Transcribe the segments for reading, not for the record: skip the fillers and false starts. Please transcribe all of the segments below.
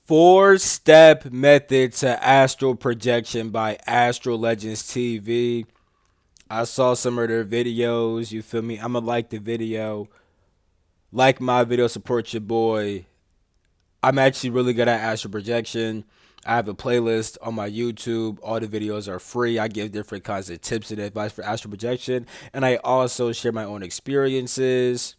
Four-step method to astral projection by Astral Legends TV. I saw some of their videos. You feel me? I'ma like the video. Like my video, support your boy. I'm actually really good at astral projection. I have a playlist on my YouTube. All the videos are free. I give different kinds of tips and advice for astral projection, and I also share my own experiences.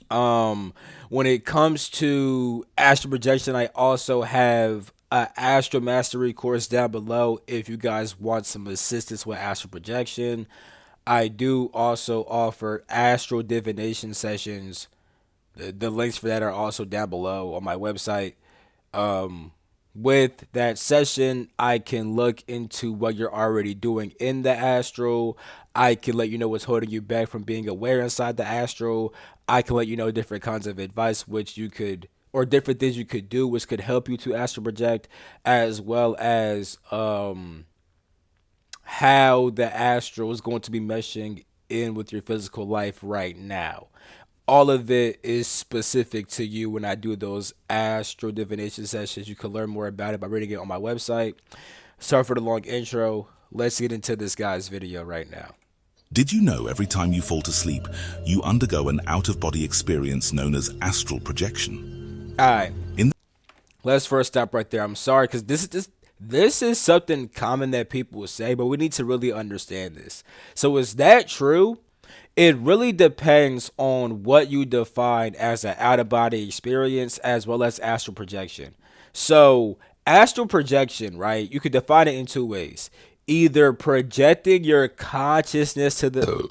Um, when it comes to astral projection, I also have a astral mastery course down below if you guys want some assistance with astral projection. I do also offer astral divination sessions. The links for that are also down below on my website. Um, with that session, I can look into what you're already doing in the astral. I can let you know what's holding you back from being aware inside the astral. I can let you know different kinds of advice which you could, or different things you could do which could help you to astral project, as well as how the astral is going to be meshing in with your physical life right now. All of it is specific to you when I do those astral divination sessions. You can learn more about it by reading it on my website. Sorry for the long intro. Let's get into this guy's video right now. Did you know every time you fall to sleep, you undergo an out-of-body experience known as astral projection? All right. In Let's first stop right there. I'm sorry because this is something common that people will say, but we need to really understand this. So is that true? It really depends on what you define as an out of body experience as well as astral projection. So, astral projection, right? You could define it in two ways. Either projecting your consciousness to the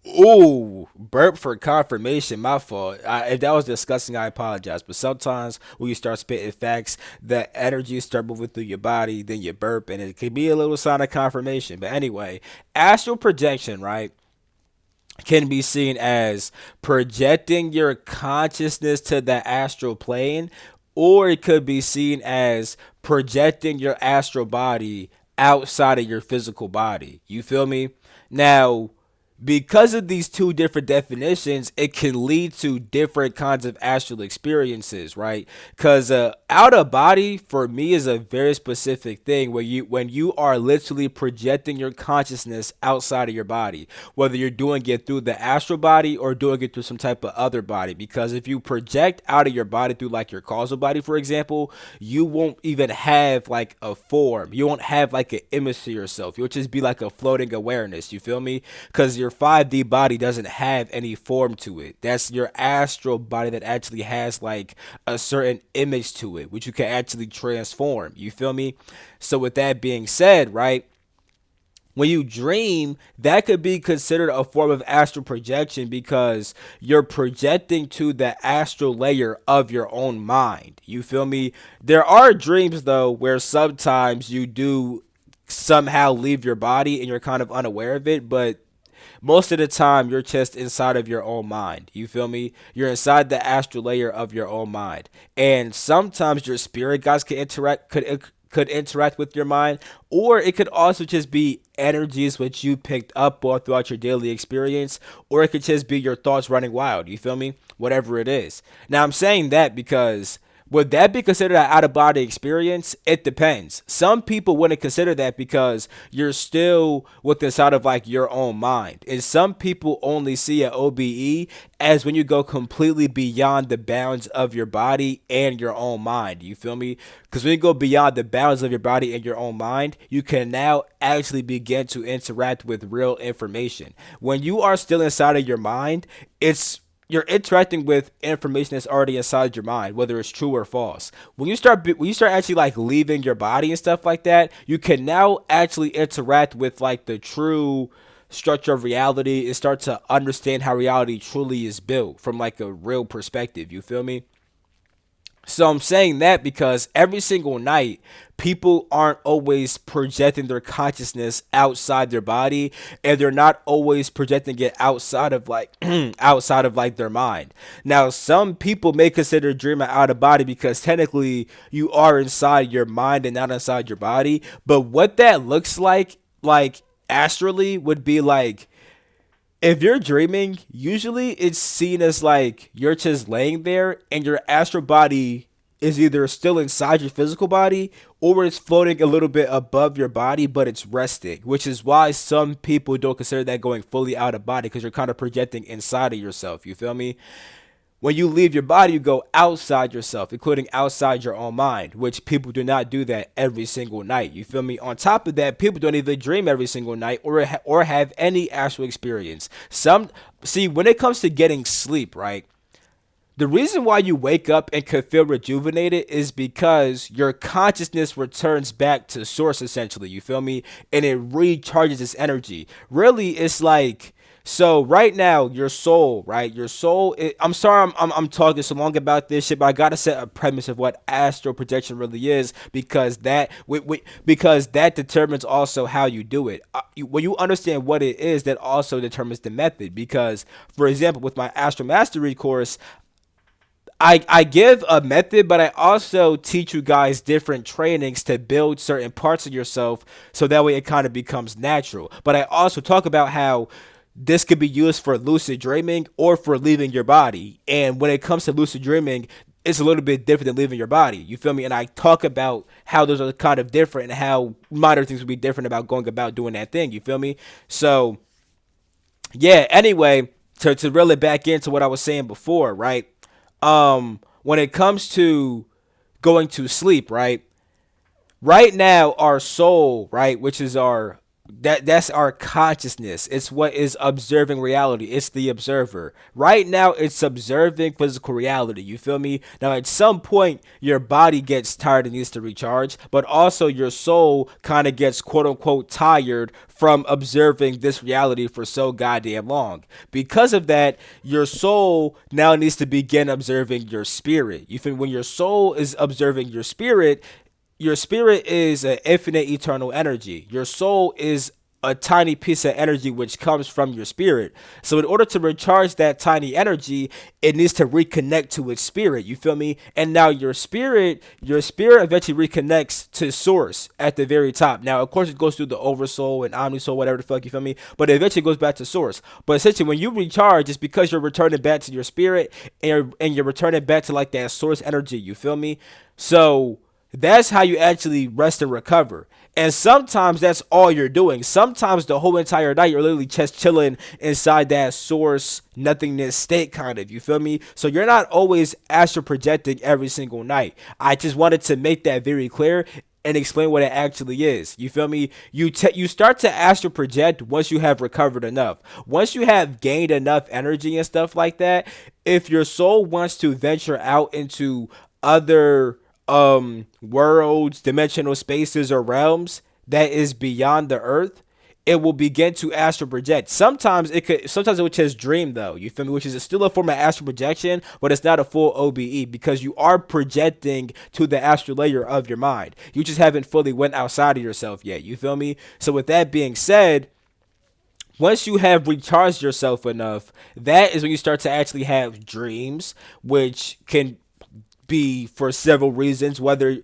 Ooh, burp for confirmation. My fault. If that was disgusting, I apologize. But sometimes when you start spitting facts, the energy start moving through your body, then you burp, and it could be a little sign of confirmation. But anyway, astral projection, right, can be seen as projecting your consciousness to the astral plane, or it could be seen as projecting your astral body outside of your physical body. You feel me? Now, because of these two different definitions, it can lead to different kinds of astral experiences, right? Because out of body for me is a very specific thing where when you are literally projecting your consciousness outside of your body, whether you're doing it through the astral body or doing it through some type of other body. Because if you project out of your body through like your causal body, for example, you won't even have like a form. You won't have like an image to yourself. You'll just be like a floating awareness. You feel me? Because your 5D body doesn't have any form to it. That's your astral body that actually has like a certain image to it, which you can actually transform. You feel me? So with that being said, right? When you dream, that could be considered a form of astral projection because you're projecting to the astral layer of your own mind. You feel me? There are dreams though where sometimes you do somehow leave your body and you're kind of unaware of it, but most of the time you're just inside of your own mind. You feel me? You're inside the astral layer of your own mind. And sometimes your spirit guides could interact with your mind, or it could also just be energies which you picked up on throughout your daily experience, or it could just be your thoughts running wild. You feel me? Whatever it is. Now I'm saying that because would that be considered an out of body experience? It depends. Some people wouldn't consider that because you're still with inside of like your own mind. And some people only see an OBE as when you go completely beyond the bounds of your body and your own mind. You feel me? Because when you go beyond the bounds of your body and your own mind, you can now actually begin to interact with real information. When you are still inside of your mind, you're interacting with information that's already inside your mind, whether it's true or false. When you start actually like leaving your body and stuff like that, you can now actually interact with like the true structure of reality and start to understand how reality truly is built from like a real perspective. You feel me? So I'm saying that because every single night, people aren't always projecting their consciousness outside their body, and they're not always projecting it outside of like outside of like their mind. Now, some people may consider dreaming out of body because technically you are inside your mind and not inside your body. But what that looks like astrally, would be like if you're dreaming, usually it's seen as like you're just laying there and your astral body is either still inside your physical body or it's floating a little bit above your body, but it's resting, which is why some people don't consider that going fully out of body because you're kind of projecting inside of yourself. You feel me? When you leave your body, you go outside yourself, including outside your own mind, which people do not do that every single night. You feel me? On top of that, people don't even dream every single night or have any actual experience. Some see when it comes to getting sleep, right? The reason why you wake up and could feel rejuvenated is because your consciousness returns back to source essentially, you feel me? And it recharges its energy. Really, it's like so right now your soul, right? Your soul I'm sorry I'm talking so long about this shit, but I got to set a premise of what astral projection really is because because that determines also how you do it. When you understand what it is, that also determines the method because for example, with my astral mastery course, I give a method, but I also teach you guys different trainings to build certain parts of yourself so that way it kind of becomes natural. But I also talk about how this could be used for lucid dreaming or for leaving your body. And when it comes to lucid dreaming, it's a little bit different than leaving your body. You feel me? And I talk about how those are kind of different and how minor things would be different about going about doing that thing. You feel me? So, yeah, anyway, to reel it back into what I was saying before, right? When it comes to going to sleep, right? Right now, our soul, right, which is our that's our consciousness. It's what is observing reality. It's the observer. Right now, it's observing physical reality. You feel me? Now, at some point, your body gets tired and needs to recharge, but also your soul kind of gets quote unquote tired from observing this reality for so goddamn long. Because of that, your soul now needs to begin observing your spirit. You feel me? When your soul is observing your spirit is an infinite eternal energy. Your soul is a tiny piece of energy which comes from your spirit. So in order to recharge that tiny energy, it needs to reconnect to its spirit. You feel me? And now your spirit eventually reconnects to source at the very top. Now, of course, it goes through the oversoul and omnisoul, whatever the fuck, you feel me? But it eventually goes back to source. But essentially, when you recharge, it's because you're returning back to your spirit and you're returning back to like that source energy. You feel me? So that's how you actually rest and recover. And sometimes that's all you're doing. Sometimes the whole entire night you're literally just chilling inside that source nothingness state kind of. You feel me? So you're not always astral projecting every single night. I just wanted to make that very clear and explain what it actually is. You feel me? You start to astral project once you have recovered enough. Once you have gained enough energy and stuff like that, if your soul wants to venture out into other worlds, dimensional spaces or realms that is beyond the earth, it will begin to astral project. Sometimes it would just dream though, you feel me, which is still a form of astral projection, but it's not a full OBE because you are projecting to the astral layer of your mind. You just haven't fully went outside of yourself yet, you feel me? So with that being said, once you have recharged yourself enough, that is when you start to actually have dreams, which can be for several reasons, whether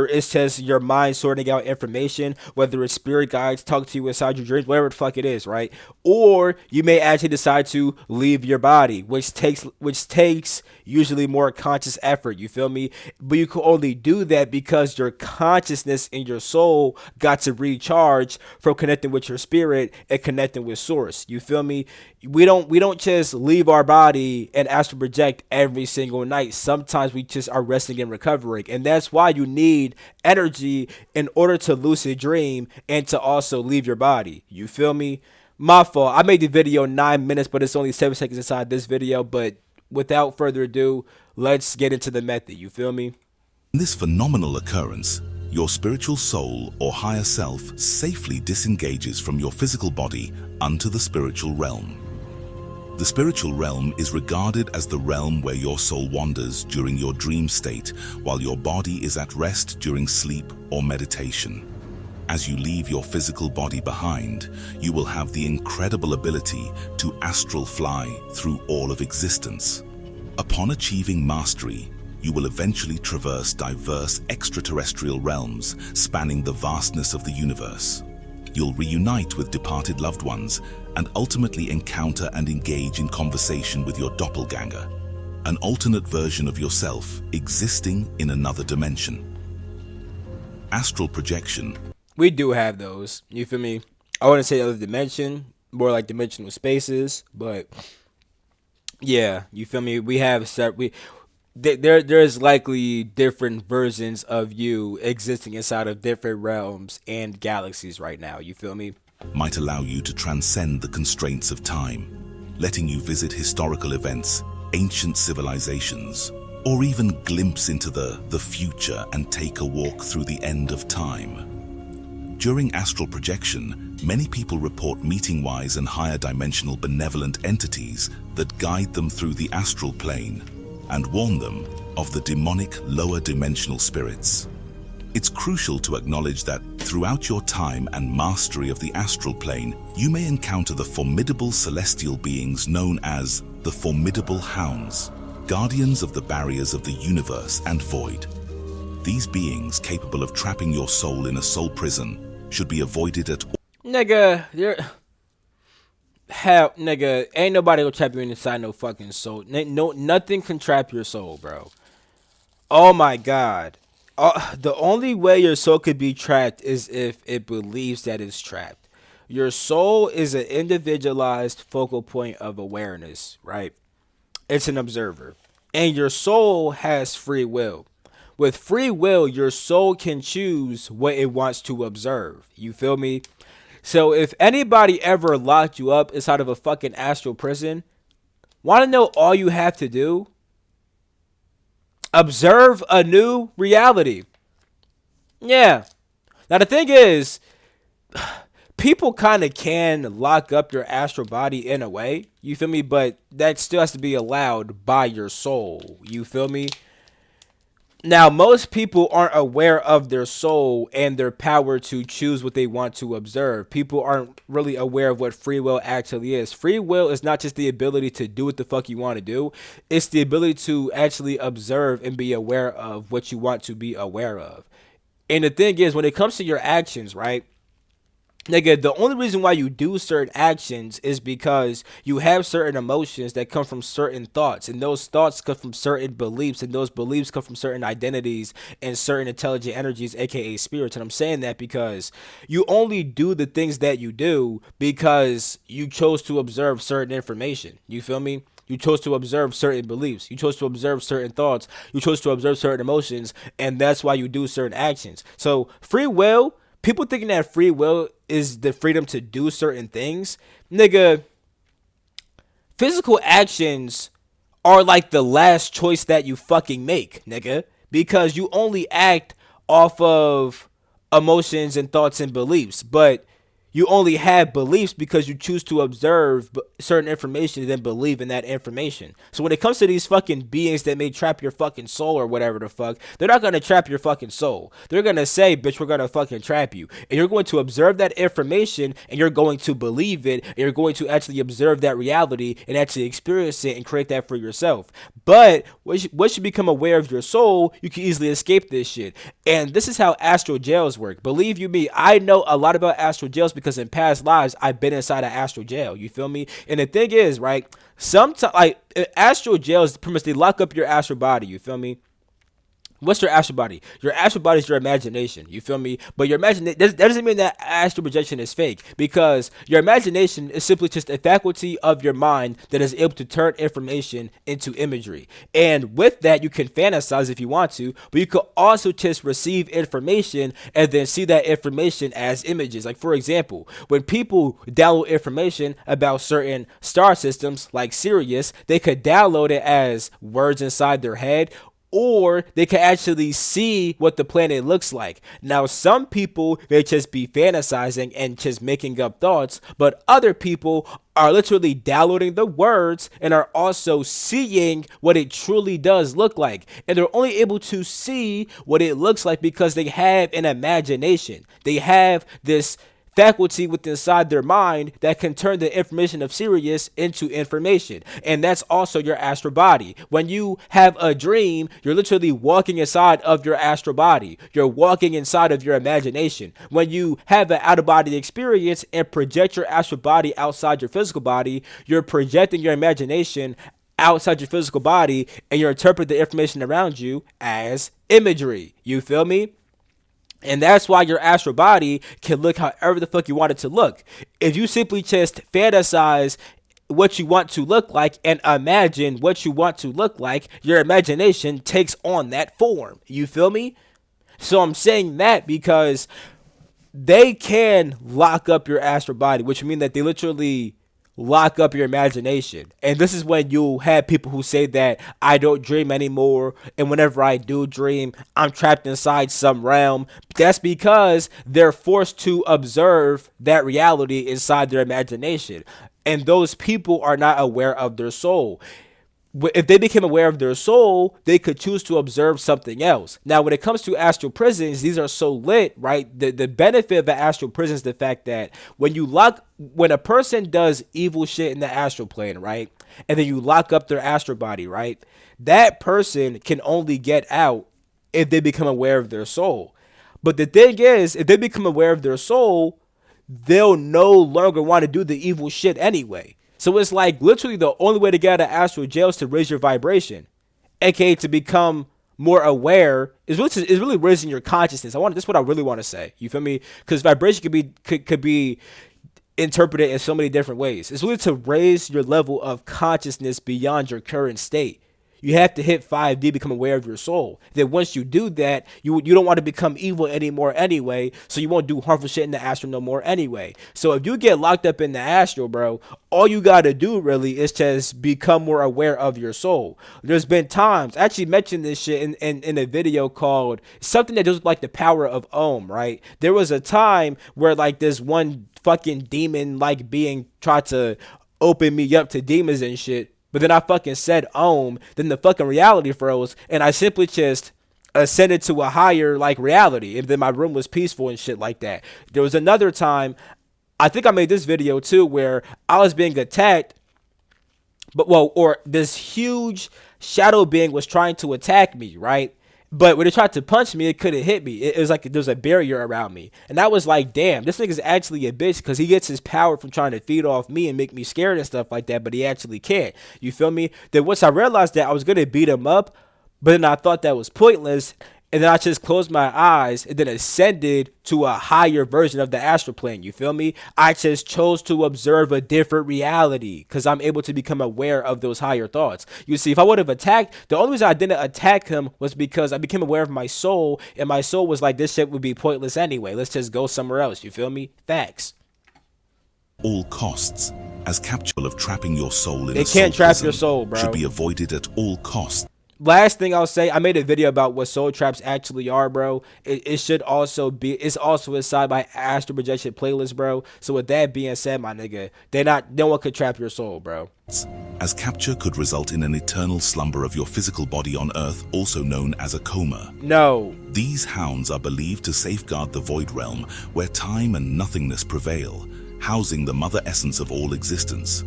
it's just your mind sorting out information, whether it's spirit guides talk to you inside your dreams, whatever the fuck it is, right? Or you may actually decide to leave your body, which takes usually more conscious effort, you feel me? But you can only do that because your consciousness and your soul got to recharge from connecting with your spirit and connecting with source, you feel me? We don't just leave our body and astral project every single night. Sometimes we just are resting and recovering, and that's why you need energy in order to lucid dream and to also leave your body. You feel me? My fault. I made the video 9 minutes, but it's only 7 seconds inside this video. But without further ado, let's get into the method. You feel me? In this phenomenal occurrence, your spiritual soul or higher self safely disengages from your physical body unto the spiritual realm. The spiritual realm is regarded as the realm where your soul wanders during your dream state, while your body is at rest during sleep or meditation. As you leave your physical body behind, you will have the incredible ability to astral fly through all of existence. Upon achieving mastery, you will eventually traverse diverse extraterrestrial realms spanning the vastness of the universe. You'll reunite with departed loved ones and ultimately encounter and engage in conversation with your doppelganger, an alternate version of yourself existing in another dimension. Astral projection. We do have those. You feel me? I wouldn't say other dimension, more like dimensional spaces, but yeah, you feel me? We have there's likely different versions of you existing inside of different realms and galaxies right now. You feel me? Might allow you to transcend the constraints of time, letting you visit historical events, ancient civilizations, or even glimpse into the future and take a walk through the end of time. During astral projection, many people report meeting wise and higher dimensional benevolent entities that guide them through the astral plane and warn them of the demonic lower dimensional spirits. It's crucial to acknowledge that throughout your time and mastery of the astral plane, you may encounter the formidable celestial beings known as the Formidable Hounds, guardians of the barriers of the universe and void. These beings, capable of trapping your soul in a soul prison, should be avoided at all. Nigga, nigga, ain't nobody gonna trap you inside no fucking soul. No, nothing can trap your soul, bro. Oh my god. The only way your soul could be trapped is if it believes that it's trapped. Your soul is an individualized focal point of awareness, right? It's an observer. And your soul has free will. With free will, your soul can choose what it wants to observe. You feel me? So if anybody ever locked you up inside of a fucking astral prison, want to know all you have to do? Observe a new reality. Yeah. Now the thing is, people kind of can lock up your astral body in a way. You feel me? But that still has to be allowed by your soul. You feel me? Now, most people aren't aware of their soul and their power to choose what they want to observe. People aren't really aware of what free will actually is. Free will is not just the ability to do what the fuck you want to do. It's the ability to actually observe and be aware of what you want to be aware of. And the thing is, when it comes to your actions, right? Nigga, the only reason why you do certain actions is because you have certain emotions that come from certain thoughts, and those thoughts come from certain beliefs, and those beliefs come from certain identities and certain intelligent energies, aka spirits. And I'm saying that because you only do the things that you do because you chose to observe certain information. You feel me? You chose to observe certain beliefs. You chose to observe certain thoughts. You chose to observe certain emotions, and that's why you do certain actions. So free will, people thinking that free will is the freedom to do certain things. Nigga, physical actions are like the last choice that you fucking make, nigga. Because you only act off of emotions and thoughts and beliefs. But you only have beliefs because you choose to observe certain information and then believe in that information. So when it comes to these fucking beings that may trap your fucking soul or whatever the fuck, they're not going to trap your fucking soul. They're going to say, bitch, we're going to fucking trap you. And you're going to observe that information and you're going to believe it. And you're going to actually observe that reality and actually experience it and create that for yourself. But once you become aware of your soul, you can easily escape this shit. And this is how astral jails work. Believe you me, I know a lot about astral jails because in past lives I've been inside an astral jail. You feel me? And the thing is, right, sometimes like astral jails pretty much they lock up your astral body. You feel me? What's your astral body? Your astral body is your imagination. You feel me? But your imagination, that doesn't mean that astral projection is fake, because your imagination is simply just a faculty of your mind that is able to turn information into imagery. And with that, you can fantasize if you want to, but you could also just receive information and then see that information as images. Like, for example, when people download information about certain star systems like Sirius, they could download it as words inside their head, or they can actually see what the planet looks like. Now, some people, they just be fantasizing and just making up thoughts, but other people are literally downloading the words and are also seeing what it truly does look like. And they're only able to see what it looks like because they have an imagination. They have this faculty within inside their mind that can turn the information of Sirius into information. And that's also your astral body. When you have a dream, you're literally walking inside of your astral body. You're walking inside of your imagination. When you have an out-of-body experience and project your astral body outside your physical body, you're projecting your imagination outside your physical body, and you interpret the information around you as imagery. You feel me? And that's why your astral body can look however the fuck you want it to look. If you simply just fantasize what you want to look like and imagine what you want to look like, your imagination takes on that form. You feel me? So I'm saying that because they can lock up your astral body, which means that they literally lock up your imagination. And this is when you have people who say that I don't dream anymore, and whenever I do dream, I'm trapped inside some realm. That's because they're forced to observe that reality inside their imagination. And those people are not aware of their soul. If they became aware of their soul, they could choose to observe something else. Now, when it comes to astral prisons, these are so lit, right? The benefit of an astral prison is the fact that when a person does evil shit in the astral plane, right? And then you lock up their astral body, right? That person can only get out if they become aware of their soul. But the thing is, if they become aware of their soul, they'll no longer want to do the evil shit anyway. So it's like literally the only way to get out of astral jail is to raise your vibration, aka to become more aware. Is really raising your consciousness. That's what I really want to say. You feel me? Because vibration could be interpreted in so many different ways. It's really to raise your level of consciousness beyond your current state. You have to hit 5D, become aware of your soul. Then once you do that, you don't want to become evil anymore anyway, so you won't do harmful shit in the astral no more anyway. So if you get locked up in the astral, bro, all you got to do really is just become more aware of your soul. There's been times, I actually mentioned this shit in a video called something that does like the power of Om, right? There was a time where like this one fucking demon like being tried to open me up to demons and shit. But then I fucking said Om, then the fucking reality froze, and I simply just ascended to a higher like reality, and then my room was peaceful and shit like that. There was another time, I think I made this video too, where I was being attacked, or this huge shadow being was trying to attack me, right? But when it tried to punch me, it couldn't hit me. It was like there was a barrier around me. And I was like, damn, this nigga's actually a bitch because he gets his power from trying to feed off me and make me scared and stuff like that, but he actually can't. You feel me? Then once I realized that, I was going to beat him up, but then I thought that was pointless. And then I just closed my eyes and then ascended to a higher version of the astral plane. You feel me? I just chose to observe a different reality because I'm able to become aware of those higher thoughts. You see, if I would have attacked, the only reason I didn't attack him was because I became aware of my soul, and my soul was like, this shit would be pointless anyway. Let's just go somewhere else. You feel me? Facts. All costs, as capable of trapping your soul in They can't trap your soul, bro. Should be avoided at all costs. Last thing I'll say, I made a video about what soul traps actually are, bro. It should also be, it's also inside my astral projection playlist, bro. So with that being said, my nigga, no one could trap your soul, bro. As capture could result in an eternal slumber of your physical body on Earth, also known as a coma. No. These hounds are believed to safeguard the void realm, where time and nothingness prevail, housing the mother essence of all existence.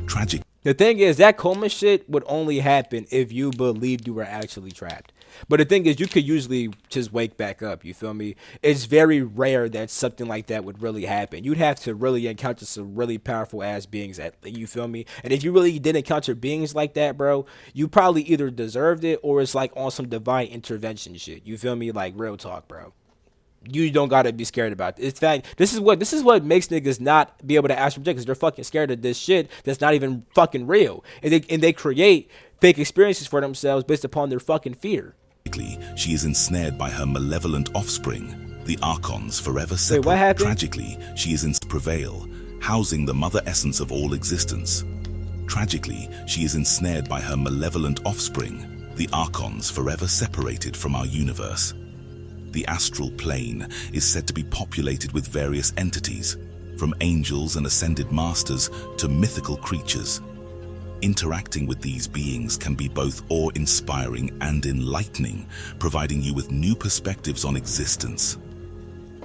Tragic. The thing is, that coma shit would only happen if you believed you were actually trapped. But the thing is, you could usually just wake back up, you feel me? It's very rare that something like that would really happen. You'd have to really encounter some really powerful ass beings, you feel me? And if you really did encounter beings like that, bro, you probably either deserved it or it's like on some divine intervention shit. You feel me? Like real talk, bro. You don't gotta be scared about it. In fact, this is what makes niggas not be able to astral project, because they're fucking scared of this shit that's not even fucking real, and they create fake experiences for themselves based upon their fucking fear. She is ensnared by her malevolent offspring, the Archons, forever separate. Wait, what happened? Tragically, she is in prevail, housing the mother essence of all existence. Tragically, she is ensnared by her malevolent offspring, the Archons, forever separated from our universe. The astral plane is said to be populated with various entities, from angels and ascended masters to mythical creatures. Interacting with these beings can be both awe-inspiring and enlightening, providing you with new perspectives on existence.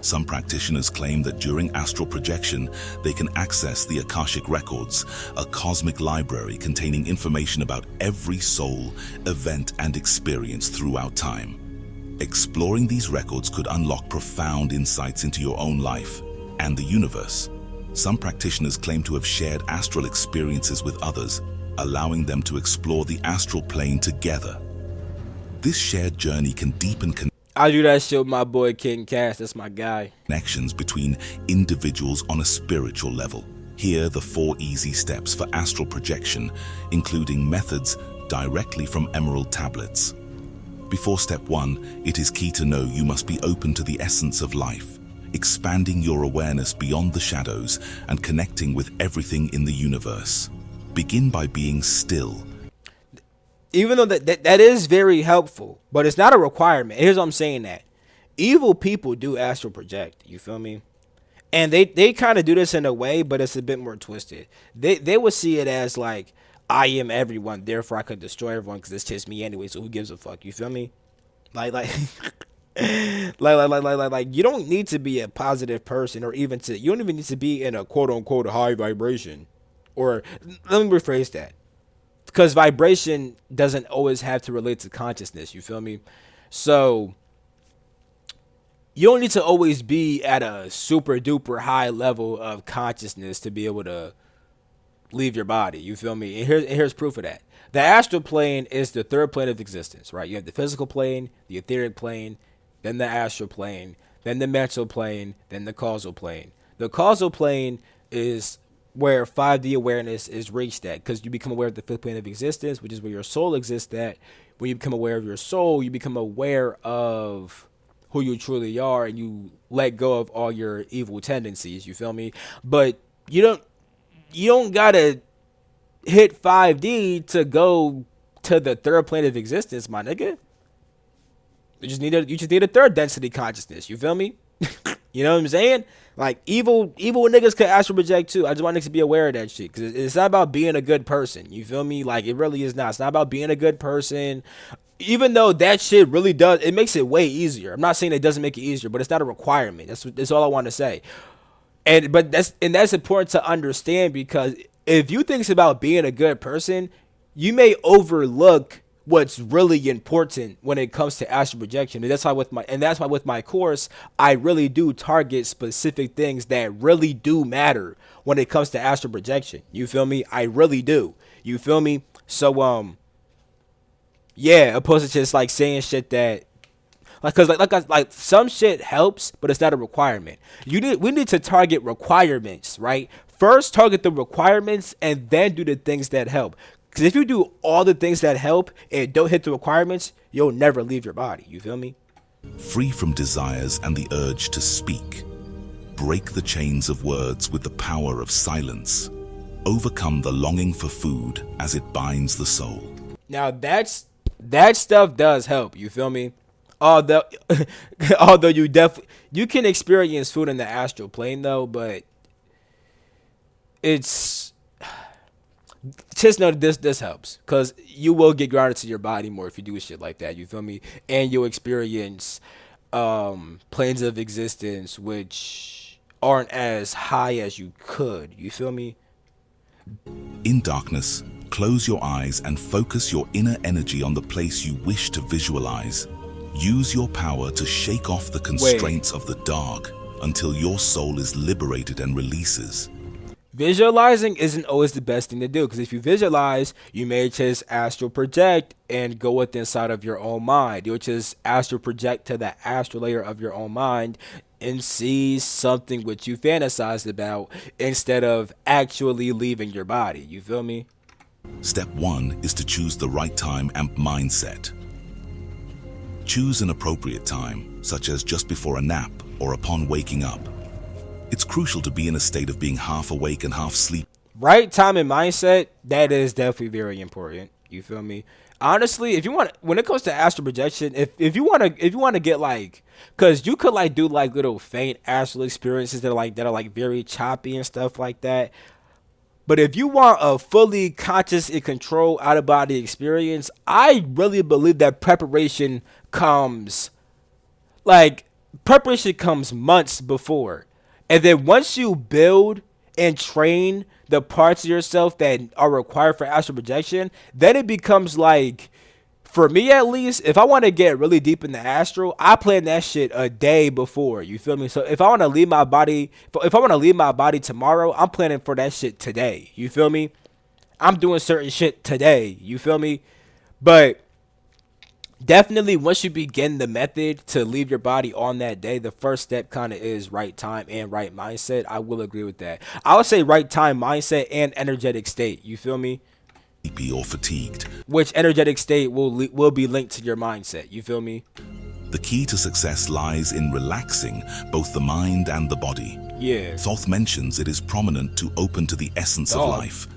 Some practitioners claim that during astral projection, they can access the Akashic Records, a cosmic library containing information about every soul, event, and experience throughout time. Exploring these records could unlock profound insights into your own life and the universe. Some practitioners claim to have shared astral experiences with others, allowing them to explore the astral plane together. This shared journey can deepen I do that shit with my boy King Cass. That's my guy. connections between individuals on a spiritual level. Here are the 4 easy steps for astral projection, including methods directly from emerald tablets. Before step 1, it is key to know you must be open to the essence of life, expanding your awareness beyond the shadows and connecting with everything in the universe. Begin by being still. Even though that is very helpful, but it's not a requirement. Here's what I'm saying that. Evil people do astral project, you feel me? And they kind of do this in a way, but it's a bit more twisted. They would see it as like, I am everyone, therefore I could destroy everyone because it's just me anyway, so who gives a fuck, you feel me? Like like you don't need to be a positive person, or even you don't even need to be in a quote unquote high vibration. Or let me rephrase that. Because vibration doesn't always have to relate to consciousness, you feel me? So you don't need to always be at a super duper high level of consciousness to be able to leave your body, you feel me? And here's proof of that. The astral plane is the 3rd plane of existence, right? You have the physical plane, the etheric plane, then the astral plane, then the mental plane, then the causal plane. The causal plane is where 5D awareness is reached at, because you become aware of the 5th plane of existence, which is where your soul exists at. When you become aware of your soul, you become aware of who you truly are, and you let go of all your evil tendencies, you feel me? But you don't gotta hit 5D to go to the 3rd plane of existence, my nigga. You just need a 3rd density consciousness, you feel me? You know what I'm saying? Like, evil niggas could astral project too. I just want niggas to be aware of that shit. Because it's not about being a good person. You feel me? Like, it really is not. It's not about being a good person. Even though that shit really does, it makes it way easier. I'm not saying it doesn't make it easier, but it's not a requirement. That's all I want to say. But that's important to understand, because if you think it's about being a good person, you may overlook what's really important when it comes to astral projection. And that's why with my course, I really do target specific things that really do matter when it comes to astral projection. You feel me? I really do. You feel me? So yeah, opposed to just like saying shit that like some shit helps, but it's not a requirement. We need to target requirements, right? First target the requirements and then do the things that help. Because if you do all the things that help and don't hit the requirements, you'll never leave your body. You feel me? Free from desires and the urge to speak. Break the chains of words with the power of silence. Overcome the longing for food as it binds the soul. Now that stuff does help. You feel me? Although you can experience food in the astral plane though, but it's just know that this helps, because you will get grounded to your body more if you do shit like that. You feel me? And you'll experience planes of existence which aren't as high as you could. You feel me? In darkness, close your eyes and focus your inner energy on the place you wish to visualize. Use your power to shake off the constraints of the dark until your soul is liberated and releases. Visualizing isn't always the best thing to do, because if you visualize, you may just astral project and go with inside of your own mind. You'll just astral project to the astral layer of your own mind and see something which you fantasized about instead of actually leaving your body. You feel me? Step 1 is to choose the right time and mindset. Choose an appropriate time, such as just before a nap or upon waking up. It's crucial to be in a state of being half awake and half asleep. Right time and mindset, that is definitely very important. You feel me? Honestly, if you want, when it comes to astral projection, if you want to get like, cause you could like do like little faint astral experiences that are like very choppy and stuff like that. But if you want a fully conscious and controlled out of body experience, I really believe that preparation comes months before. And then once you build and train the parts of yourself that are required for astral projection, then it becomes like, for me at least, if I want to get really deep in the astral, I plan that shit a day before. You feel me? So if I want to leave my body, if I want to leave my body tomorrow, I'm planning for that shit today. You feel me? I'm doing certain shit today. You feel me? But definitely once you begin the method to leave your body on that day, the first step kind of is right time and right mindset. I will agree with that. I would say right time, mindset, and energetic state. You feel me? sleepy or fatigued. Which energetic state will be linked to your mindset. You feel me? The key to success lies in relaxing both the mind and the body. Yeah. Thoth mentions it is prominent to open to the essence of Dog. life,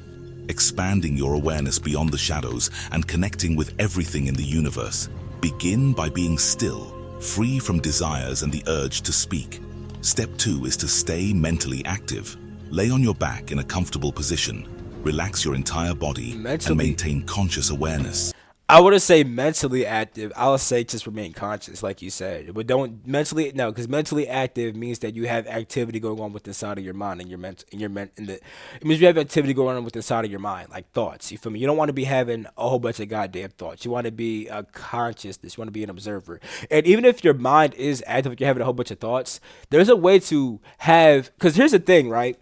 expanding your awareness beyond the shadows and connecting with everything in the universe. Begin by being still, free from desires and the urge to speak. Step 2 is to stay mentally active. Lay on your back in a comfortable position. Relax your entire body and maintain conscious awareness. I wouldn't say mentally active. I would say just remain conscious, like you said. But don't mentally no, because mentally active means that you have activity going on with inside of your mind and it means you have activity going on with inside of your mind, like thoughts. You feel me? You don't want to be having a whole bunch of goddamn thoughts. You want to be a consciousness. You want to be an observer. And even if your mind is active, if you're having a whole bunch of thoughts, there's a way to have. Because here's the thing, right?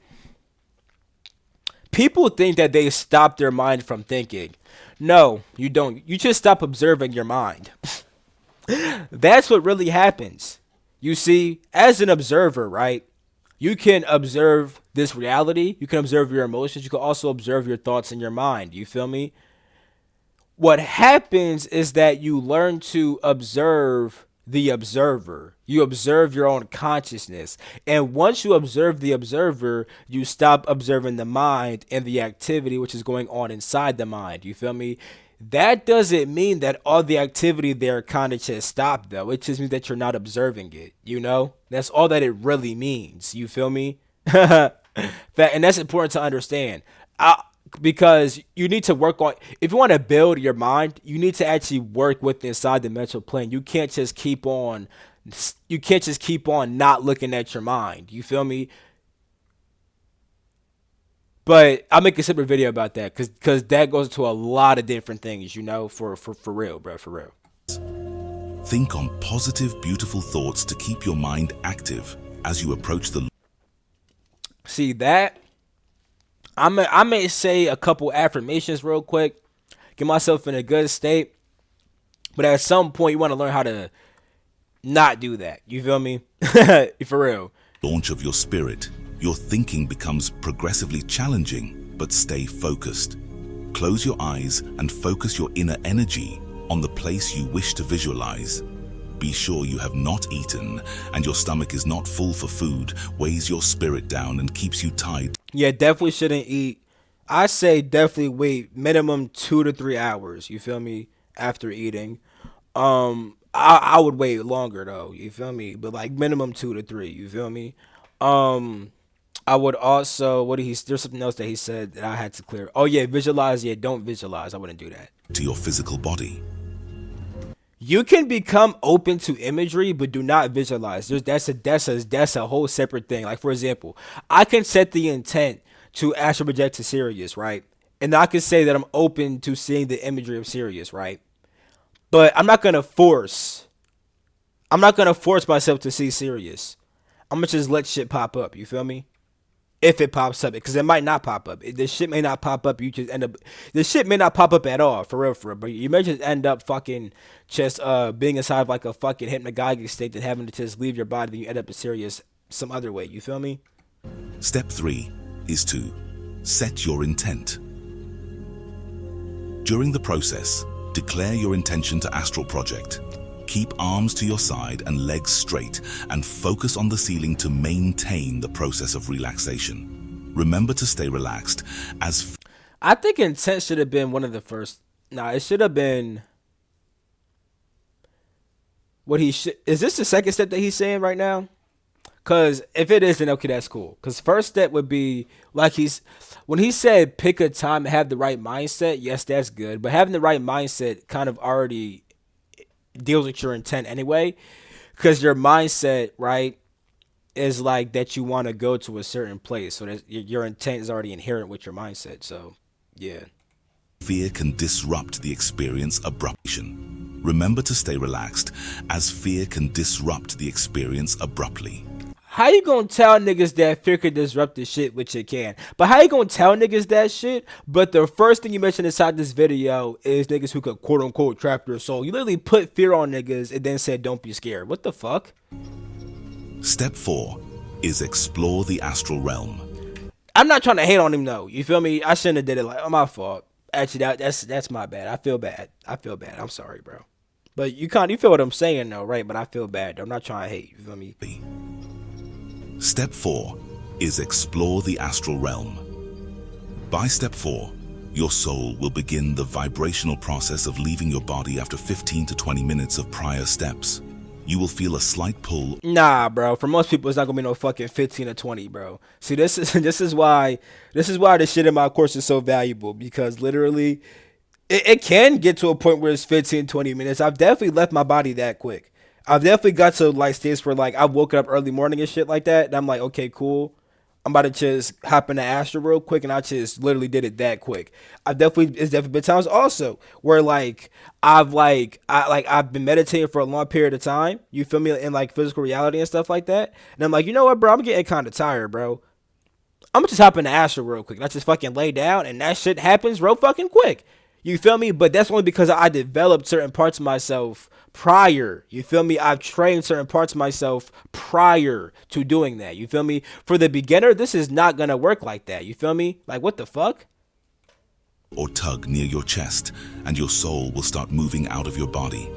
People think that they stop their mind from thinking. No, you don't. You just stop observing your mind. That's what really happens. You see, as an observer, right? You can observe this reality. You can observe your emotions. You can also observe your thoughts in your mind. You feel me? What happens is that you learn to observe the observer. You observe your own consciousness. And once you observe the observer, you stop observing the mind and the activity which is going on inside the mind. You feel me? That doesn't mean that all the activity there kind of just stopped, though. It just means that you're not observing it. You know? That's all that it really means. You feel me? And that's important to understand. Because you need to work on, if you want to build your mind, you need to actually work with inside the mental plane. You can't just keep on not looking at your mind. You feel me? But I'll make a separate video about that because that goes into a lot of different things, you know, for real, bro, for real. Think on positive, beautiful thoughts to keep your mind active as you approach the... See that? I may say a couple affirmations real quick, get myself in a good state. But at some point, you want to learn how to not do that. You feel me? For real. launch of your spirit. Your thinking becomes progressively challenging, but stay focused. Close your eyes and focus your inner energy on the place you wish to visualize. Be sure you have not eaten and your stomach is not full for food, weighs your spirit down and keeps you tied. Yeah, definitely shouldn't eat. I say definitely wait minimum 2 to 3 hours, you feel me, after eating. I would wait longer though, you feel me? But like minimum 2 to 3, you feel me? I would also, there's something else that he said that I had to clear. Oh yeah, visualize. Yeah, don't visualize. I wouldn't do that. To your physical body. You can become open to imagery, but do not visualize. That's a whole separate thing. Like for example, I can set the intent to astral project to Sirius, right? And I can say that I'm open to seeing the imagery of Sirius, right? But I'm not gonna force myself to see Sirius. I'm gonna just let shit pop up. You feel me? If it pops up, because it might not pop up. This shit may not pop up. You just end up. This shit may not pop up at all, for real, for real. But you may just end up fucking just being inside of like a fucking hypnagogic state and having to just leave your body. Then you end up in Sirius some other way. You feel me? Step 3 is to set your intent. During the process, declare your intention to astral project. Keep arms to your side and legs straight and focus on the ceiling to maintain the process of relaxation. Remember to stay relaxed as... I think intent should have been one of the first. Nah, it should have been... Is this the second step that he's saying right now? Because if it is, then okay, that's cool. Because first step would be, like when he said pick a time and have the right mindset, yes, that's good. But having the right mindset kind of already deals with your intent anyway, because your mindset, right, is like that you want to go to a certain place, so that your intent is already inherent with your mindset. So yeah, fear can disrupt the experience abruptly. Remember to stay relaxed as fear can disrupt the experience abruptly. How you gonna tell niggas that fear could disrupt the shit, which it can? But how you gonna tell niggas that shit? But the first thing you mentioned inside this video is niggas who could quote unquote trap their soul. You literally put fear on niggas and then said don't be scared. What the fuck? Step 4 is explore the astral realm. I'm not trying to hate on him though. You feel me? I shouldn't have did it. Like, oh, my fault. Actually, that's my bad. I feel bad. I'm sorry, bro. But you feel what I'm saying though, right? But I feel bad. I'm not trying to hate. You feel me? Step 4 is explore the astral realm. By step 4, your soul will begin the vibrational process of leaving your body after 15 to 20 minutes of prior steps. You will feel a slight pull. Nah, bro. For most people, it's not gonna be no fucking 15 or 20, bro. See, this is why this shit in my course is so valuable, because literally, it can get to a point where it's 15, 20 minutes. I've definitely left my body that quick. I've definitely got to like states where like I woke up early morning and shit like that, and I'm like, okay, cool. I'm about to just hop into Astral real quick, and I just literally did it that quick. It's definitely been times also where like I've been meditating for a long period of time. You feel me, in like physical reality and stuff like that, and I'm like, you know what, bro, I'm getting kind of tired, bro. I'm gonna just hop into Astral real quick. And I just fucking lay down, and that shit happens real fucking quick. You feel me? But that's only because I developed certain parts of myself prior. You feel me? I've trained certain parts of myself prior to doing that. You feel me? For the beginner, this is not gonna work like that. You feel me? Like, what the fuck? Or tug near your chest, and your soul will start moving out of your body.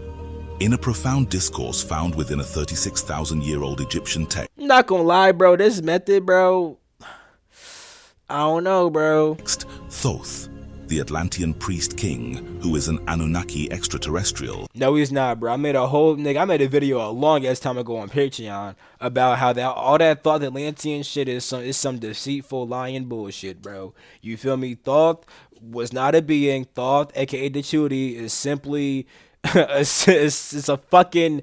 In a profound discourse found within a 36,000-year-old Egyptian text, I'm not gonna lie, bro. This method, bro, I don't know, bro. Thoth, the Atlantean priest king, who is an Anunnaki extraterrestrial. No, he's not, bro. I made a video a long ass time ago on Patreon about how all that Thoth Atlantean shit is some deceitful lying bullshit, bro. You feel me? Thoth was not a being. Thoth, aka the Chuti, is simply it's a fucking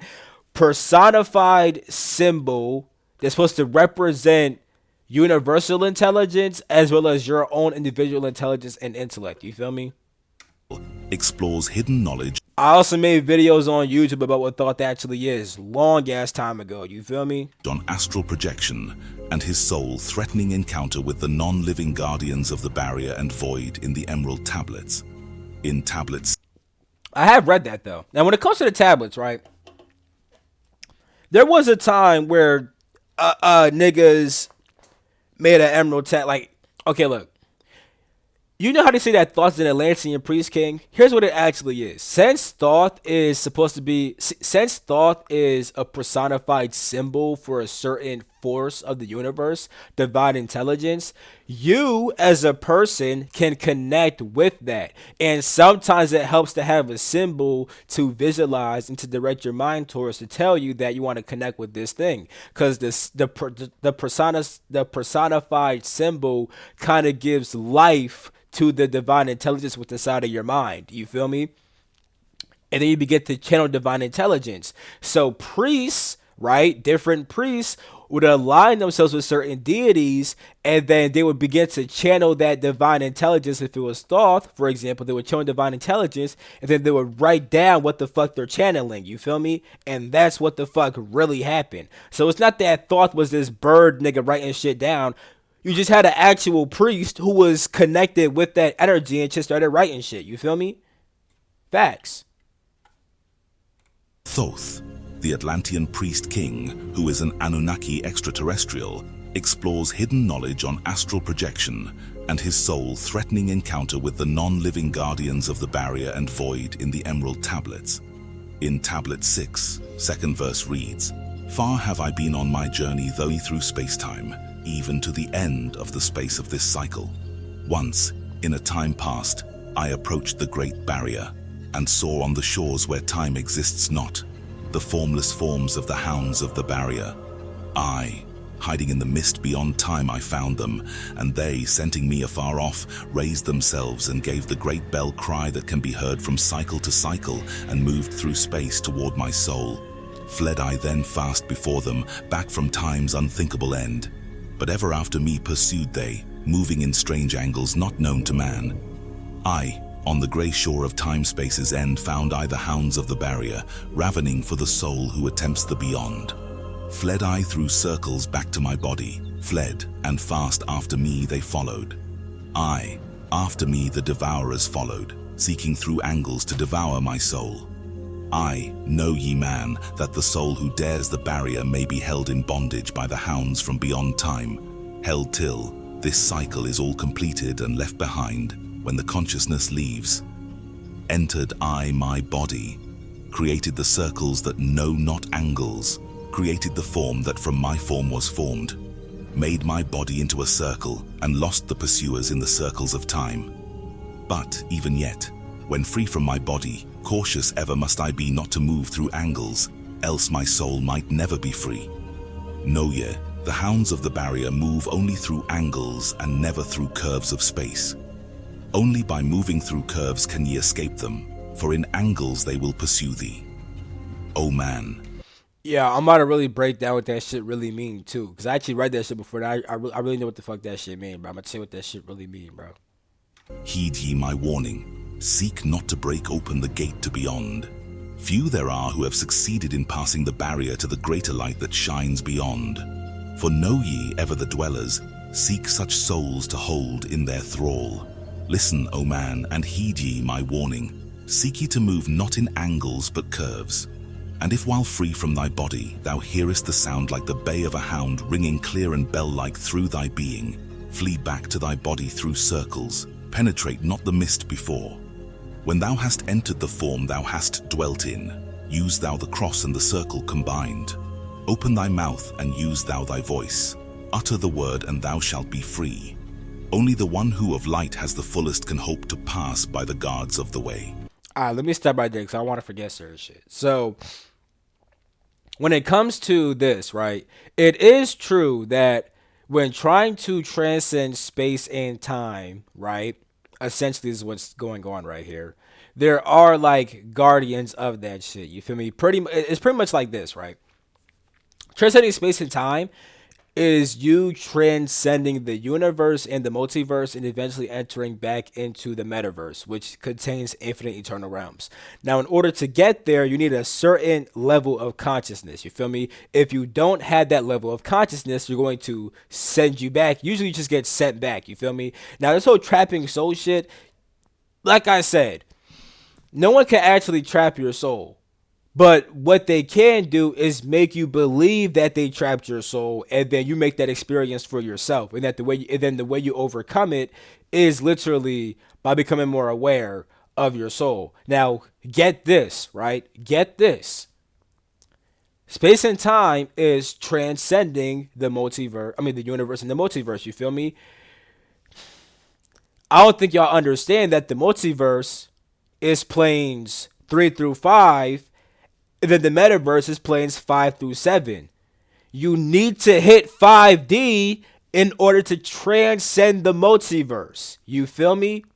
personified symbol that's supposed to represent universal intelligence as well as your own individual intelligence and intellect. You feel me? Explores hidden knowledge. I also made videos on YouTube about what Thoth actually is, long ass time ago. You feel me? On astral projection and his soul-threatening encounter with the non-living guardians of the barrier and void in the Emerald Tablets. In tablets, I have read that though. Now, when it comes to the tablets, right? There was a time where niggas made an emerald tab. Like, okay, look. You know how they say that Thoth's an Atlantean priest king? Here's what it actually is. Since Thoth is a personified symbol for a certain force of the universe, divine intelligence, you as a person can connect with that. And sometimes it helps to have a symbol to visualize and to direct your mind towards, to tell you that you want to connect with this thing. Because the personified symbol kind of gives life to the divine intelligence within inside of your mind. You feel me? And then you begin to channel divine intelligence. So priests, right? Different priests would align themselves with certain deities, and then they would begin to channel that divine intelligence. If it was Thoth, for example, they would channel divine intelligence, and then they would write down what the fuck they're channeling. You feel me? And that's what the fuck really happened. So it's not that Thoth was this bird nigga writing shit down. You just had an actual priest who was connected with that energy and just started writing shit. You feel me? Facts. Thoth, the Atlantean priest king, who is an Anunnaki extraterrestrial, explores hidden knowledge on astral projection and his soul-threatening encounter with the non-living guardians of the barrier and void in the Emerald Tablets. In Tablet 6, second verse reads, "Far have I been on my journey though through space-time, even to the end of the space of this cycle. Once, in a time past, I approached the great barrier, and saw on the shores where time exists not, the formless forms of the hounds of the barrier. I, hiding in the mist beyond time, I found them, and they, scenting me afar off, raised themselves and gave the great bell cry that can be heard from cycle to cycle, and moved through space toward my soul. Fled I then fast before them, back from time's unthinkable end. But ever after me pursued they, moving in strange angles not known to man. I, on the grey shore of time-space's end, found I the hounds of the barrier, ravening for the soul who attempts the beyond. Fled I through circles back to my body, fled, and fast after me they followed. I, after me the devourers followed, seeking through angles to devour my soul. I, know ye man, that the soul who dares the barrier may be held in bondage by the hounds from beyond time, held till this cycle is all completed and left behind when the consciousness leaves. Entered I my body, created the circles that know not angles, created the form that from my form was formed, made my body into a circle and lost the pursuers in the circles of time. But even yet, when free from my body, cautious ever must I be not to move through angles, else my soul might never be free. Know ye, the hounds of the barrier move only through angles and never through curves of space. Only by moving through curves can ye escape them, for in angles they will pursue thee. O man. Yeah, I'm about to really break down what that shit really mean too, because I actually read that shit before. I really know what the fuck that shit mean, bro. I'm gonna tell you what that shit really mean, bro. Heed ye my warning. Seek not to break open the gate to beyond. Few there are who have succeeded in passing the barrier to the greater light that shines beyond. For know ye ever the dwellers, seek such souls to hold in their thrall. Listen, O man, and heed ye my warning. Seek ye to move not in angles but curves. And if while free from thy body thou hearest the sound like the bay of a hound ringing clear and bell-like through thy being, flee back to thy body through circles, penetrate not the mist before. When thou hast entered the form thou hast dwelt in, use thou the cross and the circle combined. Open thy mouth and use thou thy voice. Utter the word and thou shalt be free. Only the one who of light has the fullest can hope to pass by the guards of the way. Alright, let me stop right there because I want to forget certain shit. So, when it comes to this, right, it is true that when trying to transcend space and time, right, essentially is what's going on right here. There are like guardians of that shit. You feel me? It's pretty much like this, right? Transcending space and time is you transcending the universe and the multiverse and eventually entering back into the metaverse, which contains infinite eternal realms. Now, in order to get there, you need a certain level of consciousness. You feel me? If you don't have that level of consciousness, you're going to send you back. Usually you just get sent back. You feel me? Now, this whole trapping soul shit, like I said, no one can actually trap your soul. But what they can do is make you believe that they trapped your soul, and then you make that experience for yourself. And that the way you overcome it is literally by becoming more aware of your soul. Now, get this, right? Get this. Space and time is transcending the multiverse. I mean, the universe and the multiverse. You feel me? I don't think y'all understand that the multiverse is planes 3 through 5. And then the metaverse is planes 5 through 7. You need to hit 5D in order to transcend the multiverse. You feel me?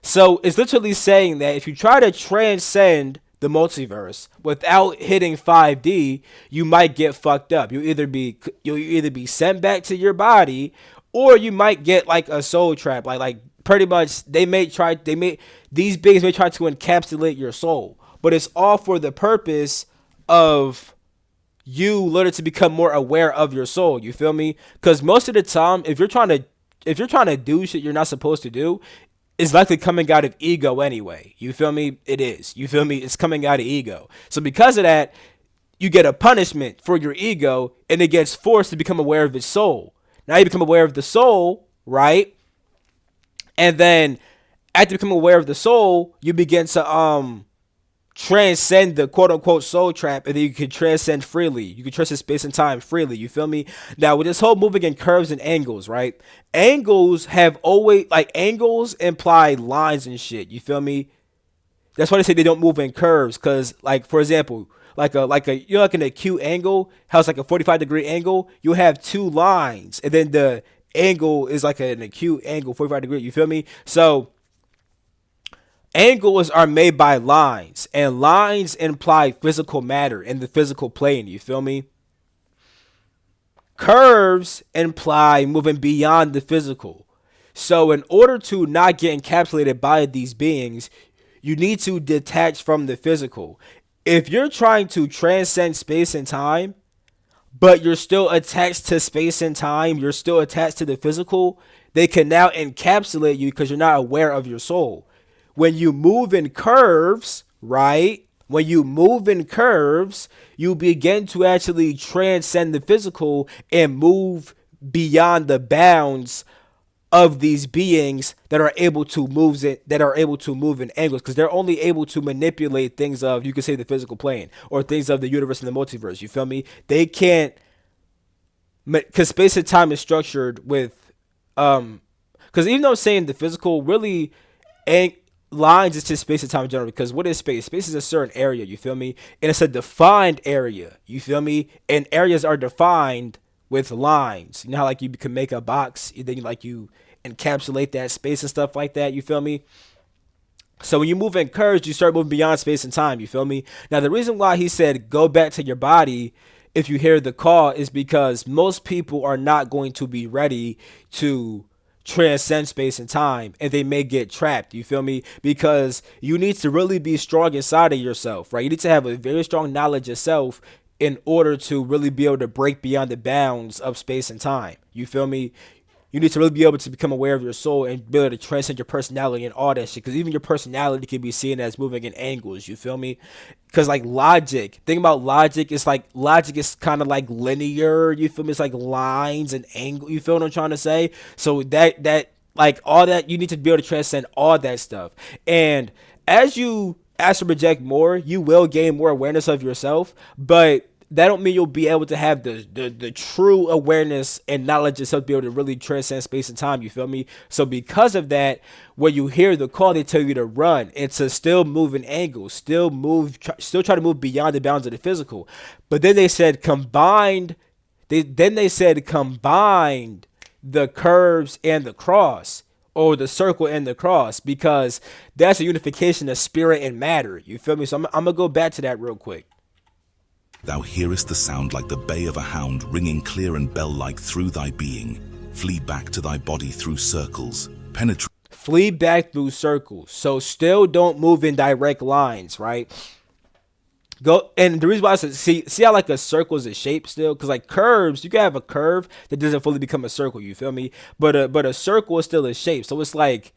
So it's literally saying that if you try to transcend the multiverse without hitting 5D, you might get fucked up. You'll either be sent back to your body, or you might get like a soul trap. Like pretty much these beings may try to encapsulate your soul. But it's all for the purpose of you learning to become more aware of your soul. You feel me? Because most of the time, if you're trying to do shit you're not supposed to do, it's likely coming out of ego anyway. You feel me? It is. You feel me? It's coming out of ego. So because of that, you get a punishment for your ego, and it gets forced to become aware of its soul. Now you become aware of the soul, right? And then after becoming aware of the soul, you begin to transcend the quote unquote soul trap, and then you can transcend freely. You can transcend space and time freely. You feel me? Now with this whole moving in curves and angles, right? Angles have always angles imply lines and shit. You feel me? That's why they say they don't move in curves, because like for example, like an acute angle, how it's like a 45-degree angle, you have two lines, and then the angle is like an acute angle, 45 degree. You feel me? So angles are made by lines, and lines imply physical matter in the physical plane. You feel me? Curves imply moving beyond the physical. So in order to not get encapsulated by these beings, you need to detach from the physical. If you're trying to transcend space and time but you're still attached to space and time, you're still attached to the physical, they can now encapsulate you because you're not aware of your soul. When you move in curves, right? When you move in curves, you begin to actually transcend the physical and move beyond the bounds of these beings that are able to move in angles, because they're only able to manipulate things of, you could say, the physical plane, or things of the universe and the multiverse. You feel me? They can't, because space and time is structured with because even though I'm saying the physical really ain't, lines is just space and time in general. Because what is space? Space is a certain area, you feel me? And it's a defined area, you feel me? And areas are defined with lines. You know how like you can make a box, and then like you encapsulate that space and stuff like that, you feel me? So when you move in curves, you start moving beyond space and time. You feel me? Now the reason why he said go back to your body if you hear the call is because most people are not going to be ready to transcend space and time, and they may get trapped. You feel me? Because you need to really be strong inside of yourself, right? You need to have a very strong knowledge of self in order to really be able to break beyond the bounds of space and time. You feel me? You need to really be able to become aware of your soul and be able to transcend your personality and all that shit. Because even your personality can be seen as moving in angles. You feel me? Because like logic, think about logic. It's like logic is kind of like linear. You feel me? It's like lines and angle. You feel what I'm trying to say? So that like all that, you need to be able to transcend all that stuff. And as you astral project more, you will gain more awareness of yourself, but that don't mean you'll be able to have the true awareness and knowledge yourself to be able to really transcend space and time. You feel me? So because of that, when you hear the call, they tell you to run and to still move in angles, still move, still try to move beyond the bounds of the physical. But then they said combined. They said combined the curves and the cross, or the circle and the cross, because that's a unification of spirit and matter. You feel me? So I'm gonna go back to that real quick. Thou hearest the sound like the bay of a hound ringing clear and bell-like through thy being. Flee back to thy body through circles. Penetrate. Flee back through circles. So still don't move in direct lines, right? Go, and the reason why I said, see how like a circle is a shape still, because like curves, you can have a curve that doesn't fully become a circle. You feel me? But a circle is still a shape. So it's like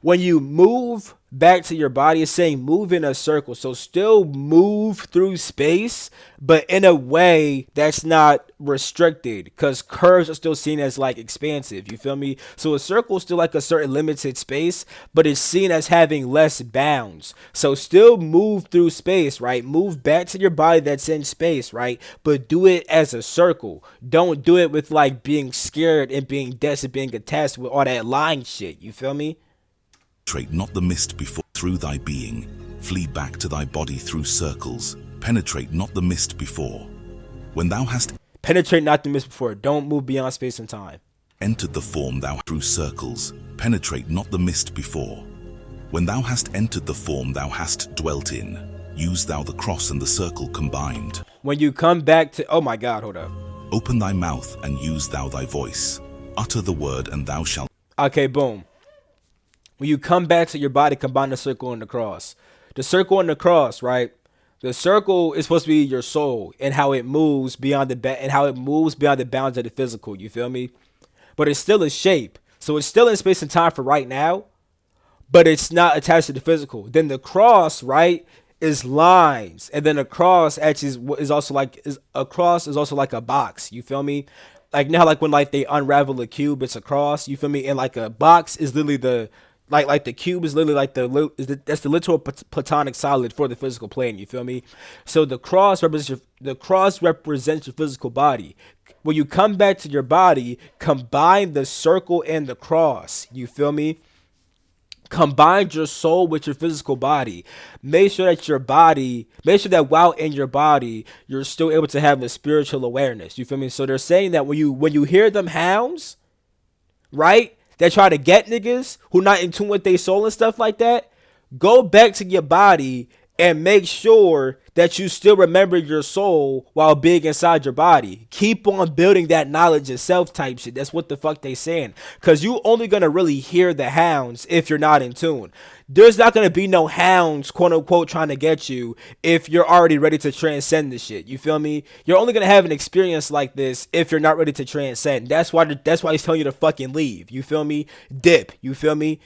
when you move back to your body, it's saying move in a circle. So still move through space, but in a way that's not restricted, because curves are still seen as like expansive. You feel me? So a circle is still like a certain limited space, but it's seen as having less bounds. So still move through space, right? Move back to your body that's in space, right? But do it as a circle. Don't do it with like being scared and being dense and being attached with all that line shit. You feel me? Penetrate not the mist before through thy being. Flee back to thy body through circles. Penetrate not the mist before. When thou hast penetrate not the mist before. Don't move beyond space and time. Entered the form thou through circles. Penetrate not the mist before. When thou hast entered the form thou hast dwelt in. Use thou the cross and the circle combined. When you come back to, oh my God, hold up. Open thy mouth and use thou thy voice. Utter the word and thou shalt. Okay, boom. When you come back to your body, combine the circle and the cross. The circle and the cross, right? The circle is supposed to be your soul and how it moves beyond the bounds of the physical. You feel me? But it's still a shape, so it's still in space and time for right now, but it's not attached to the physical. Then the cross, right, is lines, and then a cross actually is also like a box. You feel me? Like now, like when like they unravel a cube, it's a cross. You feel me? And like a box is literally the like the cube is literally like that's the literal platonic solid for the physical plane. You feel me? So the cross represents your physical body. When you come back to your body, combine the circle and the cross. You feel me? Combine your soul with your physical body. Make sure that while in your body, you're still able to have the spiritual awareness. You feel me? So they're saying that when you hear them hounds, right, that try to get niggas who not in tune with their soul and stuff like that, go back to your body and make sure that you still remember your soul while being inside your body. Keep on building that knowledge of self type shit. That's what the fuck they saying. Cause you only gonna really hear the hounds if you're not in tune. There's not gonna be no hounds, quote unquote, trying to get you if you're already ready to transcend this shit. You feel me? You're only gonna have an experience like this if you're not ready to transcend. That's why he's telling you to fucking leave. You feel me? Dip. You feel me?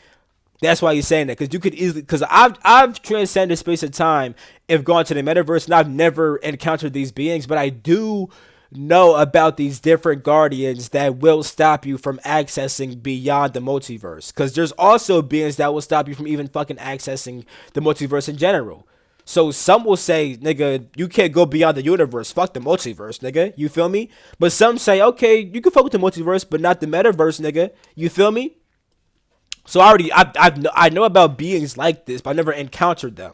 That's why he's saying that, because you could easily, because I've transcended space and time, have gone to the metaverse, and I've never encountered these beings, but I do know about these different guardians that will stop you from accessing beyond the multiverse. Because there's also beings that will stop you from even fucking accessing the multiverse in general. So some will say, nigga, you can't go beyond the universe. Fuck the multiverse, nigga. You feel me? But some say, okay, you can fuck with the multiverse, but not the metaverse, nigga. You feel me? So I know about beings like this, but I never encountered them.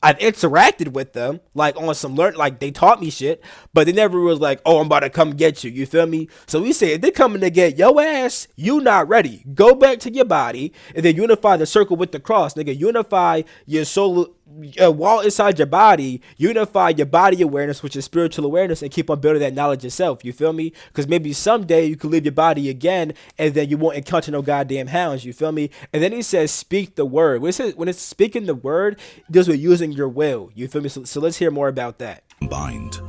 I've interacted with them, like on some like they taught me shit, but they never was like, oh, I'm about to come get you. You feel me? So we say if they're coming to get your ass, you not ready. Go back to your body and then unify the circle with the cross, nigga. Unify your soul. While inside your body, unify your body awareness with your spiritual awareness and keep on building that knowledge yourself. You feel me? Because maybe someday you could leave your body again and then you won't encounter no goddamn hounds. You feel me? And then he says, speak the word. When it's speaking the word, it deals with using your will. You feel me? So let's hear more about that. Bind.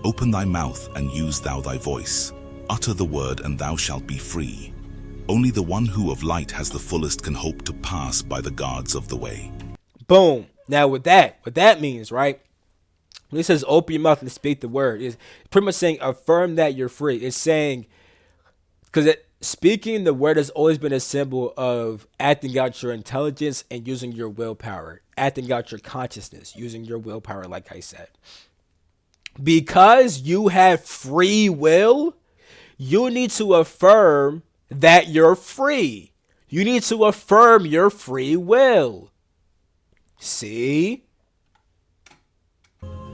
Open thy mouth and use thou thy voice. Utter the word and thou shalt be free. Only the one who of light has the fullest can hope to pass by the guards of the way. Boom. Now what that means, right? When it says open your mouth and speak the word, is pretty much saying affirm that you're free. It's saying, because speaking the word has always been a symbol of acting out your intelligence and using your willpower, acting out your consciousness, using your willpower, like I said. Because you have free will, you need to affirm that you're free. You need to affirm your free will. See?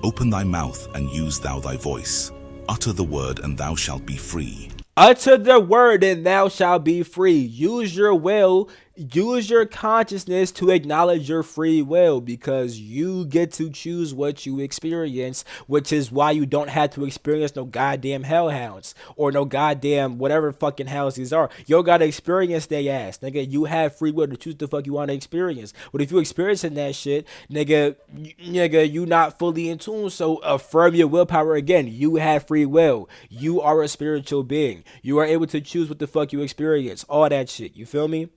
Open thy mouth and use thou thy voice. Utter the word and thou shalt be free. Utter the word and thou shalt be free. Use your will, use your consciousness to acknowledge your free will, because you get to choose what you experience, which is why you don't have to experience no goddamn hellhounds or no goddamn whatever fucking hounds these are. You gotta experience their ass, nigga. You have free will to choose the fuck you want to experience. But if you experiencing that shit, nigga, you not fully in tune. So affirm your willpower again. You have free will. You are a spiritual being. You are able to choose what the fuck you experience. All that shit. You feel me?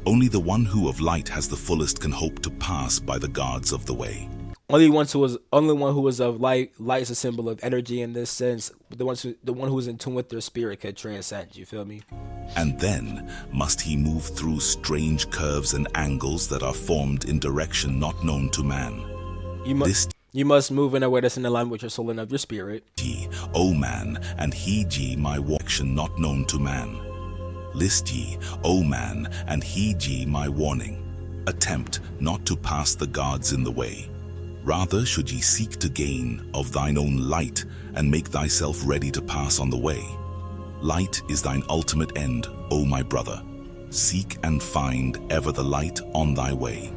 Only the one who of light has the fullest can hope to pass by the guards of the way. Only one who is of light. Light is a symbol of energy in this sense. The one who is in tune with their spirit could transcend. You feel me? And then must he move through strange curves and angles that are formed in direction not known to man. You must move in a way that's in alignment with your soul and of your spirit. Ye, O man, and heed ye my action not known to man. List ye, O man, and heed ye my warning. Attempt not to pass the guards in the way. Rather should ye seek to gain of thine own light, and make thyself ready to pass on the way. Light is thine ultimate end, O my brother. Seek and find ever the light on thy way.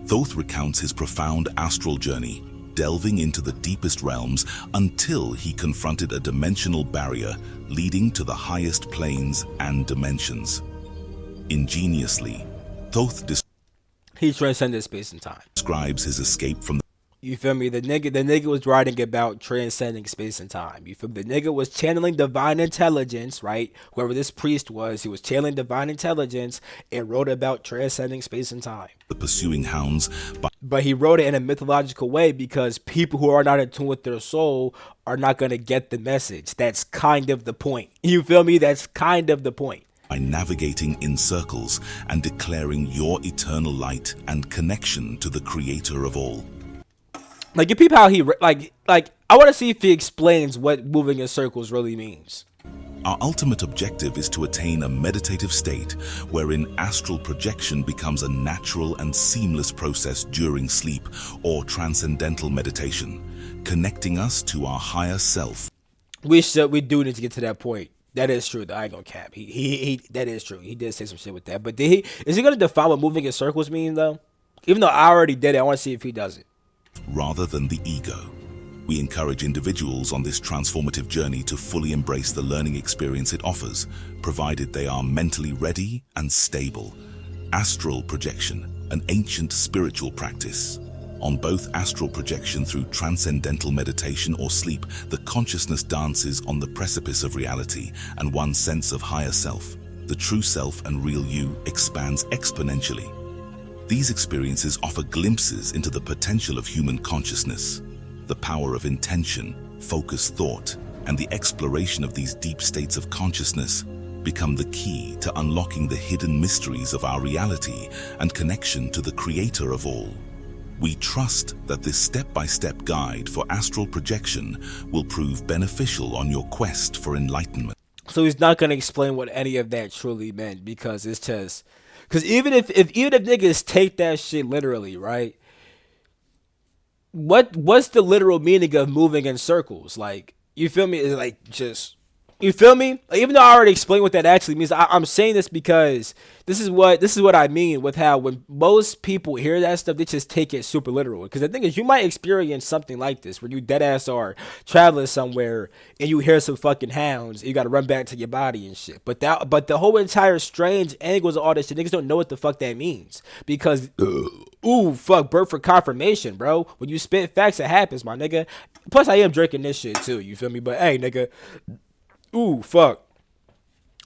Thoth recounts his profound astral journey, delving into the deepest realms until he confronted a dimensional barrier leading to the highest planes and dimensions. Ingeniously, Thoth he transcended space and time. Describes his escape from You feel me? The nigga was writing about transcending space and time. You feel me? The nigga was channeling divine intelligence, right? Whoever this priest was, he was channeling divine intelligence and wrote about transcending space and time. the pursuing hounds. But he wrote it in a mythological way because people who are not in tune with their soul are not going to get the message. That's kind of the point. You feel me? That's kind of the point. By navigating in circles and declaring your eternal light and connection to the creator of all. Like, you peep how he, like, I want to see if he explains what moving in circles really means. Our ultimate objective is to attain a meditative state wherein astral projection becomes a natural and seamless process during sleep or transcendental meditation, connecting us to our higher self. We do need to get to that point. That is true. I ain't gonna cap. He that is true. He did say some shit with that. But is he gonna define what moving in circles means though? Even though I already did it, I want to see if he does it. rather than the ego. We encourage individuals on this transformative journey to fully embrace the learning experience it offers, provided they are mentally ready and stable. Astral projection, an ancient spiritual practice. On both astral projection through transcendental meditation or sleep, the consciousness dances on the precipice of reality, and one's sense of higher self, the true self and real you, expands exponentially. These experiences offer glimpses into the potential of human consciousness. The power of intention, focused thought, and the exploration of these deep states of consciousness become the key to unlocking the hidden mysteries of our reality and connection to the creator of all. We trust that this step-by-step guide for astral projection will prove beneficial on your quest for enlightenment. So he's not gonna explain what any of that truly meant, because it's just, because even if niggas take that shit literally, right? What's the literal meaning of moving in circles? Like, you feel me? It's like, just, you feel me? Like, even though I already explained what that actually means, I'm saying this because this is what I mean with how when most people hear that stuff, they just take it super literal. Because the thing is, you might experience something like this where you dead ass are traveling somewhere and you hear some fucking hounds and you gotta run back to your body and shit. But the whole entire strange angles of all this shit, niggas don't know what the fuck that means, because ooh, fuck, birth for confirmation, bro. When you spit facts, it happens, my nigga. Plus, I am drinking this shit too, you feel me? But hey, nigga, ooh, fuck.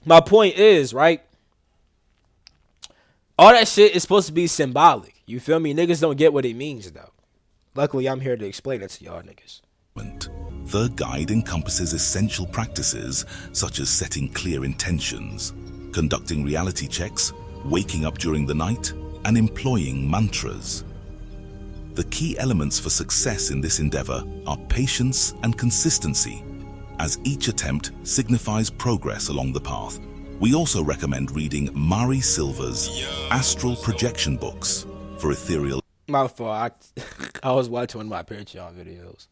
My point is, right? All that shit is supposed to be symbolic. You feel me? Niggas don't get what it means, though. Luckily, I'm here to explain it to y'all niggas. The guide encompasses essential practices such as setting clear intentions, conducting reality checks, waking up during the night, and employing mantras. The key elements for success in this endeavor are patience and consistency, as each attempt signifies progress along the path. We also recommend reading Mari Silver's Astral Projection books for ethereal. My fault. I was watching one of my Patreon videos.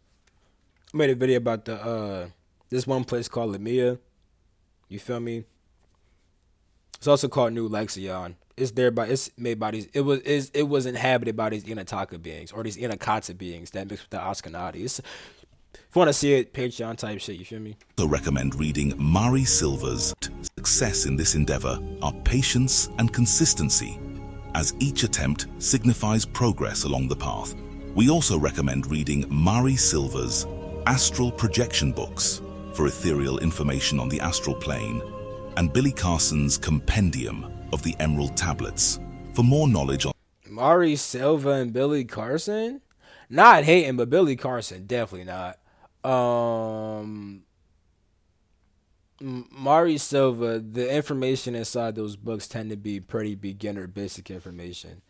I made a video about this one place called Lamia. You feel me? It's also called New Lexion. It's made by these. It was inhabited by these Inataka beings, or these Inakata beings that mix with the Askanadi. If you want to see it, Patreon type shit, you feel me? Also recommend reading Mari Silver's Success in this endeavor are patience and consistency, as each attempt signifies progress along the path. We also recommend reading Mari Silver's Astral Projection books for ethereal information on the astral plane, and Billy Carson's Compendium of the Emerald Tablets for more knowledge on Mari Silva and Billy Carson? Not hating, but Billy Carson, definitely not. Mari Silva, the information inside those books tend to be pretty beginner, basic information.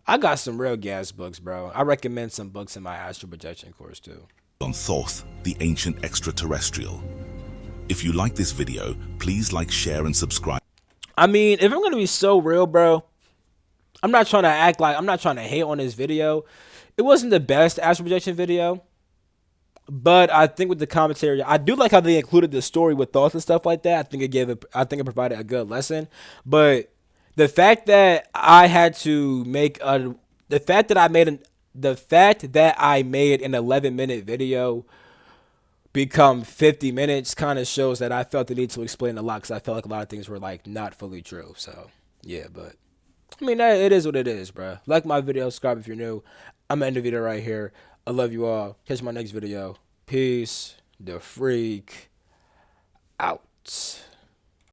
I got some real gas books, bro. I recommend some books in my astral projection course too. Thoth, the ancient extraterrestrial. If you like this video, please like, share, and subscribe. I mean, if I'm gonna be so real, bro, I'm not trying to hate on this video. It wasn't the best astral projection video, but I think with the commentary, I do like how they included the story with thoughts and stuff like that. I think it provided a good lesson. But the fact that I had to make the fact that I made an 11-minute video become 50 minutes kind of shows that I felt the need to explain a lot, because I felt like a lot of things were like not fully true. So yeah, but I mean, it is what it is, bro. Like my video, subscribe if you're new. I'm gonna end the video right here. I love you all. Catch my next video. Peace. The freak out.